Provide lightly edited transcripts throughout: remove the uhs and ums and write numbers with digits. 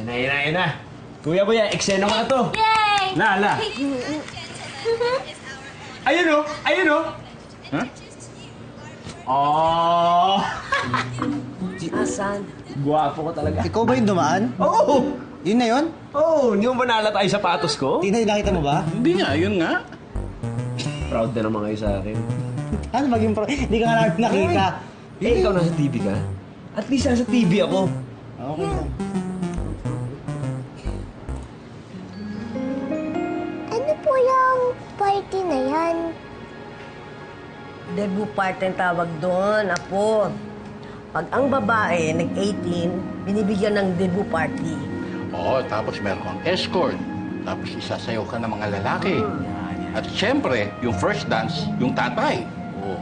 Yan na. Kuya, eksena ko na to. Yay! La. Ayun o. Ha? Oh. Asan? Guwapo ko talaga. Ikaw ba yung dumaan? Oo. Yun na yun? Oo, hindi mo ba nalata yung sapatos ko? Tinay, nakita mo ba? Hindi nga, yun nga. Proud na naman kayo sa akin. Ano maging pro? Hindi ka nga namin nakita. Ikaw nasa TV ka? At least nasa TV ako. Okay lang. Ano po yung party na yan? Debut party ang tawag doon, apo. Pag ang babae nag-18, binibigyan ng debut party. Oo, tapos meron kang escort. Tapos isasayaw ka ng mga lalaki. At siyempre, yung first dance, yung tatay. Oo.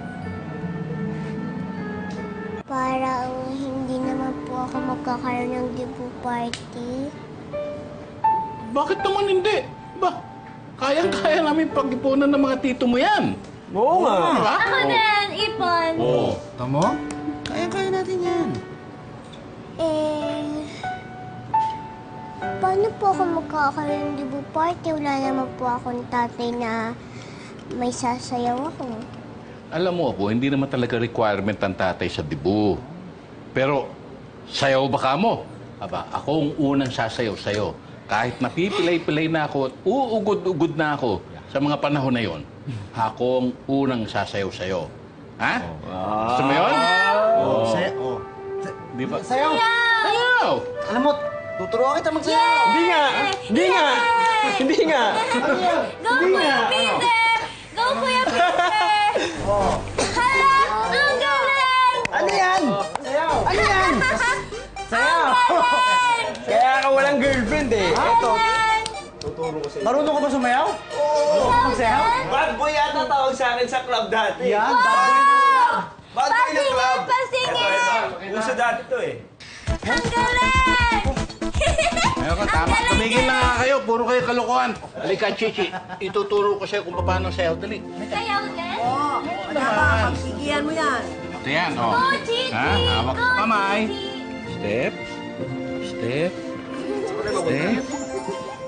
Parang hindi naman po ako magkakaroon ng debut party. Bakit naman hindi? Ba, kayang-kaya namin pag-ipunan ng mga tito mo yan. Oo nga. Diba? Ako din, ipon. Oo. Tamo? Kaya-kaya natin yan. Paano po ako magkakaroon ng debut party? Wala naman po akong tatay na may sasayaw ako. Alam mo po, hindi naman talaga requirement ang tatay sa dibu. Pero, sayaw ba ka mo? Aba, ako ang unang sasayaw sa'yo. Kahit napipilay-pilay na ako at uugod-ugod na ako sa mga panahon na yon, ako ang unang sasayaw sa'yo. Ha? Gusto mo yun? Oo. Sayaw. Di ba? Sayaw! Sayaw! Alam mo, tuturuan kita magsayaw. Hindi nga. Go, Kuya Peter! Go, Kuya Peter! Hala! Ang galing! Ano yan? Sayaw! Ano yan? Sayaw! Kaya ka walang girlfriend eh. Ito. Marunong ka ba sumayaw? Oo. Magsayaw? Bad boy yata tawag sa akin sa club dati. Yan, bad boy na yan. Bad boy ng club. Pasingin! Uso dati to eh. Ang galing! Ayun ka, tama. Tumigil na nga kayo. Puro kayo kalokohan. Halika, Chichi. Ituturo ko sa'yo kung paano sayaw. Dali. Sayaw din? Oh. Ano ba? Pagsigihan mo yan. Ito yan, oh. Go, Chichi! Ha? Hawak Go, sa kamay. Chichi! Step. Step. Step.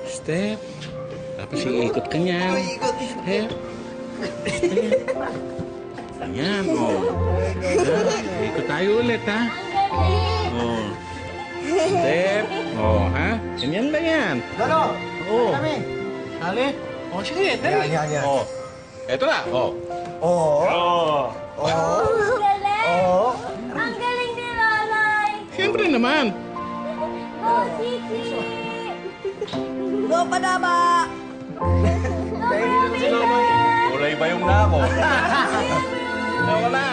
Step. Tapos iikot ka niyan. Step. Step. Ayan, oh. Ikot tayo ulit, ha? Oh. Step. Oh, ha? Ganyan lang yan. Lolo! Oo. Kami. Sali. Oh, sige, dali. Yan. Oh. Eto na, oh. Oo. Oo. Ang galing! Oo. Ang galing ni Lalay! Siyempre naman. Go, Chichi! Go, Padaba! Go, Kuya Peter! Kulay ba yung na ako? Ako na.